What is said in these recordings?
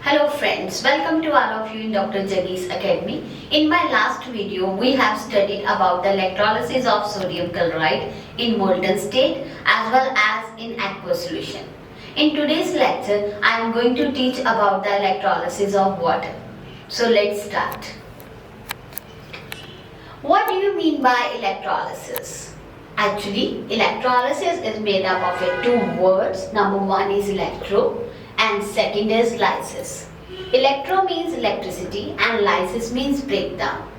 Hello friends, welcome to all of you in Dr. Jaggi's Academy. In my last video, we have studied about the electrolysis of sodium chloride in molten state as well as in aqueous solution. In today's lecture, I am going to teach about the electrolysis of water. So let's start. What do you mean by electrolysis? Actually, electrolysis is made up of two words. Number one is electro and second is lysis. Electro means electricity and lysis means breakdown.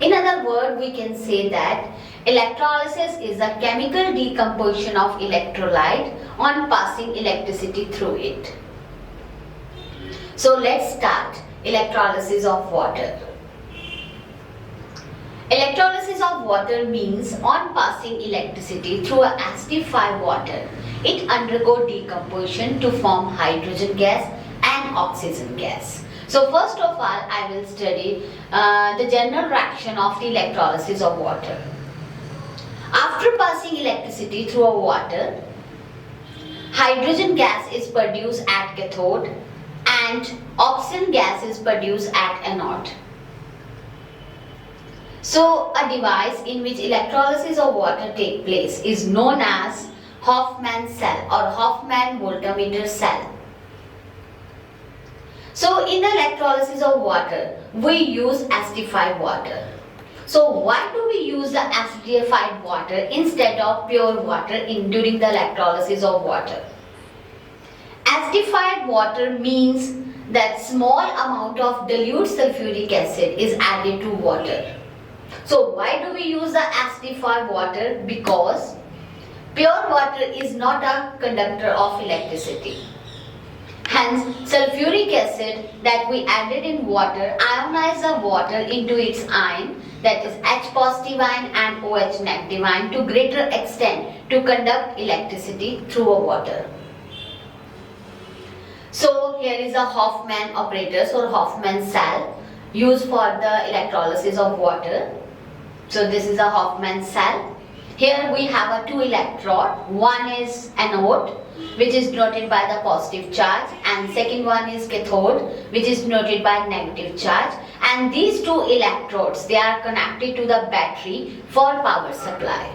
In other words, we can say that electrolysis is a chemical decomposition of electrolyte on passing electricity through it. So let's start electrolysis of water. Electrolysis of water means on passing electricity through acidified water, it undergoes decomposition to form hydrogen gas and oxygen gas. So first of all, I will study the general reaction of the electrolysis of water. After passing electricity through a water, hydrogen gas is produced at cathode and oxygen gas is produced at anode. So, a device in which electrolysis of water takes place is known as Hofmann cell or Hofmann voltmeter cell. So, in the electrolysis of water, we use acidified water. So, why do we use the acidified water instead of pure water during the electrolysis of water? Acidified water means that small amount of dilute sulfuric acid is added to water. So why do we use the acidified water? Because pure water is not a conductor of electricity. Hence, sulfuric acid that we added in water ionize the water into its ion, that is H positive ion and OH negative ion, to greater extent to conduct electricity through a water. So here is a Hofmann apparatus or Hofmann cell used for the electrolysis of water. So this is a Hofmann cell. Here we have two electrode. One is anode, which is denoted by the positive charge, and second one is cathode, which is denoted by negative charge. And these two electrodes, they are connected to the battery for power supply.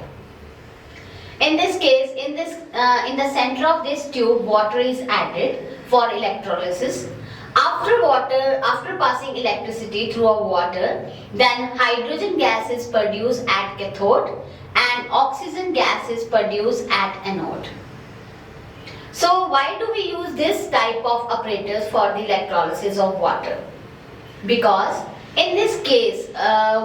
In this case, in the center of this tube, water is added for electrolysis. After passing electricity through a water, then hydrogen gas is produced at cathode and oxygen gas is produced at anode. So why do we use this type of apparatus for the electrolysis of water? Because in this case,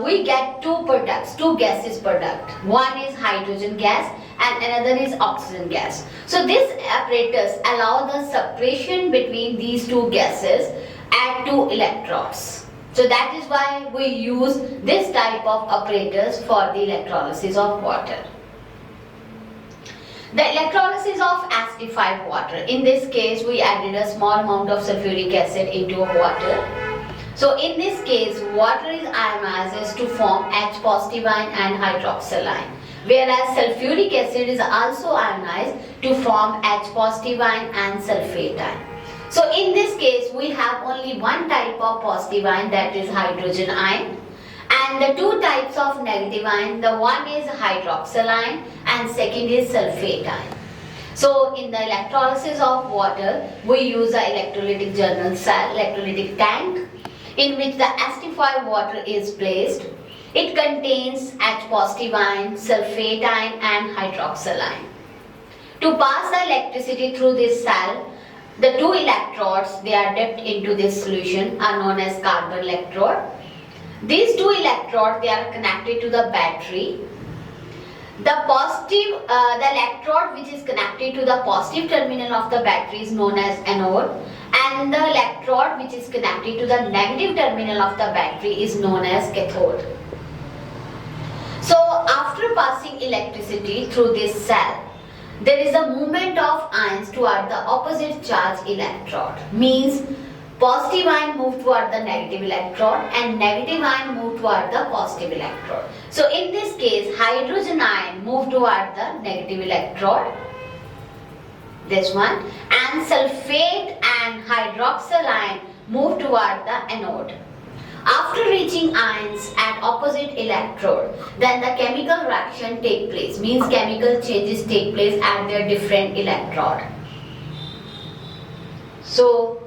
we get two gases product. One is hydrogen gas and another is oxygen gas. So this apparatus allows the separation between these two gases at two electrodes. So that is why we use this type of apparatus for the electrolysis of water. The electrolysis of acidified water. In this case, we added a small amount of sulfuric acid into water. So in this case, water is ionized to form H positive ion and hydroxyl ion, whereas sulfuric acid is also ionized to form H positive ion and sulfate ion. So in this case, we have only one type of positive ion, that is hydrogen ion, and the two types of negative ion, the one is hydroxyl ion and second is sulfate ion. So in the electrolysis of water, we use the electrolytic journal cell, electrolytic tank, in which the acidified water is placed. It contains H positive ion, sulfate ion and hydroxyl ion. To pass the electricity through this cell, the two electrodes, they are dipped into this solution, are known as carbon electrode. These two electrodes, they are connected to the battery. The electrode which is connected to the positive terminal of the battery is known as anode, and the electrode which is connected to the negative terminal of the battery is known as cathode. So after passing electricity through this cell, there is a movement of ions toward the opposite charge electrode. Means positive ion move toward the negative electrode and negative ion move toward the positive electrode. So in this case, hydrogen ion move toward the negative electrode, this one, and sulfate and hydroxyl ion toward the anode. After reaching ions at opposite electrode, then the chemical reaction take place, means chemical changes take place at their different electrode. So,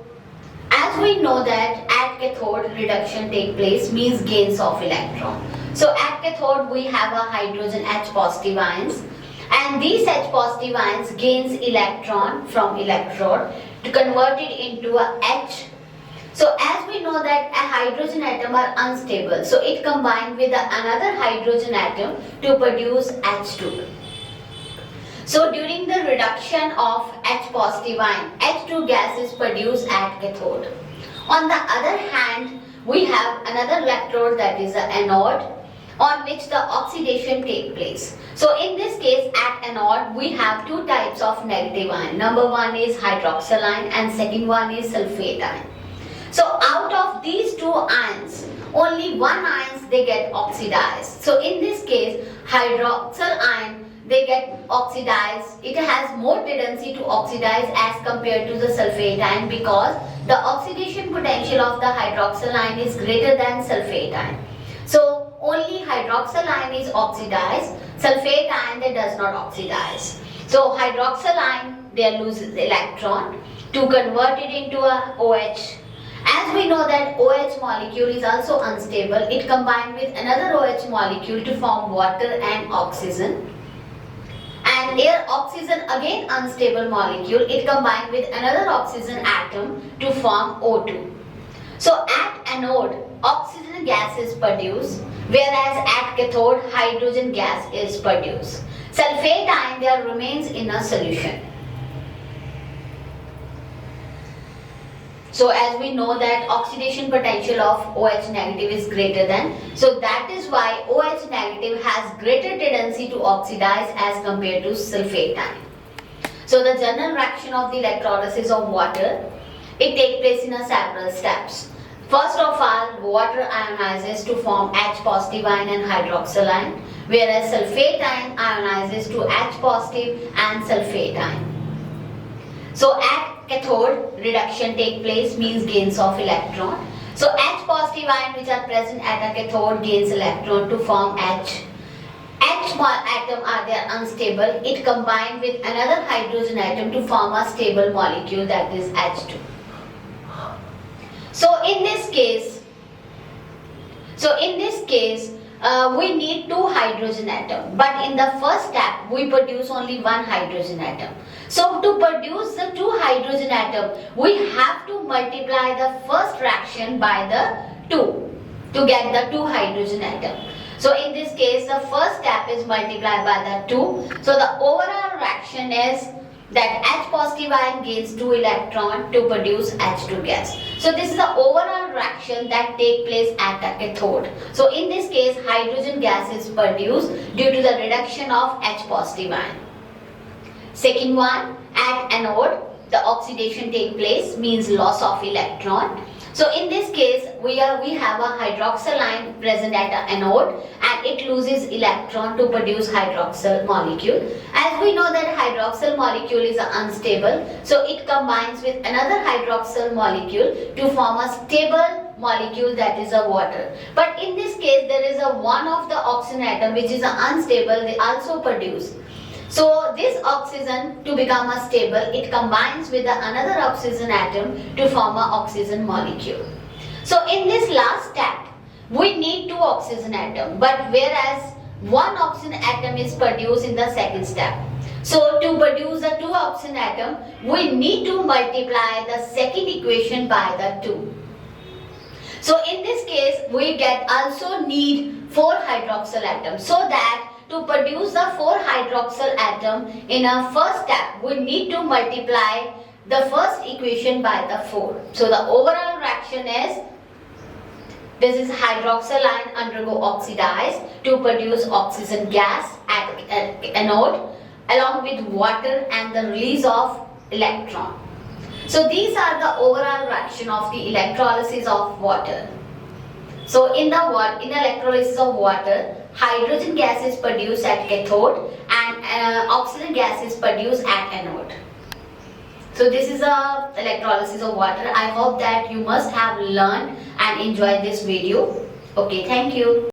as we know that at cathode reduction take place, means gains of electron. So at cathode we have a hydrogen H positive ions, and these H positive ions gains electron from electrode to convert it into a H. So as we know that a hydrogen atom are unstable, so it combined with another hydrogen atom to produce H2. So during the reduction of H positive ion, H2 gas is produced at cathode. On the other hand, we have another electrode, that is the anode, on which the oxidation take place. So in this case at anode we have two types of negative ion. Number one is hydroxyl ion and second one is sulfate ion. So out of these two ions, only one ions they get oxidized. So in this case hydroxyl ion, they get oxidized. It has more tendency to oxidize as compared to the sulfate ion, because the oxidation potential of the hydroxyl ion is greater than sulfate ion. So only hydroxyl ion is oxidized, sulfate ion that does not oxidize. So hydroxyl ion they loses electron to convert it into a OH. As we know that OH molecule is also unstable, it combined with another OH molecule to form water and oxygen. And here oxygen, again unstable molecule, it combined with another oxygen atom to form O2. So at anode oxygen gas is produced, whereas at cathode hydrogen gas is produced. Sulfate ion there remains in a solution. So as we know that oxidation potential of OH negative is greater than, so that is why OH negative has greater tendency to oxidize as compared to sulfate ion. So the general reaction of the electrolysis of water, it takes place in several steps. First of all, water ionizes to form H positive ion and hydroxyl ion, whereas sulfate ion ionizes to H positive and sulfate ion. So at cathode reduction take place, means gains of electron. So H positive ion which are present at a cathode gains electron to form H. H atom are there unstable, it combined with another hydrogen atom to form a stable molecule, that is H2. So in this case, we need two hydrogen atoms, but in the first step we produce only one hydrogen atom. So to produce the two hydrogen atom, we have to multiply the first reaction by the 2 to get the two hydrogen atom. So in this case the first step is multiplied by the 2. So the overall reaction is that H positive ion gains 2 electron to produce H2 gas. So this is the overall reaction that take place at the cathode. So in this case hydrogen gas is produced due to the reduction of H positive ion. Second one, at anode the oxidation take place, means loss of electron. So in this case we have a hydroxyl ion present at the anode and it loses electron to produce hydroxyl molecule. As we know that hydroxyl molecule is unstable, so it combines with another hydroxyl molecule to form a stable molecule, that is a water. But in this case there is a one of the oxygen atom which is unstable, they also produce. So this oxygen to become a stable, it combines with another oxygen atom to form an oxygen molecule. So in this last step, we need two oxygen atoms, but whereas one oxygen atom is produced in the second step. So to produce the two oxygen atom, we need to multiply the second equation by the 2. So in this case, we also need 4 hydroxyl atoms, so that to produce the 4 hydroxyl atom in a first step, we need to multiply the first equation by the 4. So the overall reaction is, this is hydroxyl ion undergo oxidize to produce oxygen gas at anode along with water and the release of electron. So these are the overall reaction of the electrolysis of water. So in the electrolysis of water, hydrogen gas is produced at cathode and oxygen gas is produced at anode. So this is a electrolysis of water. I hope that you must have learned and enjoyed this video. Okay, thank you.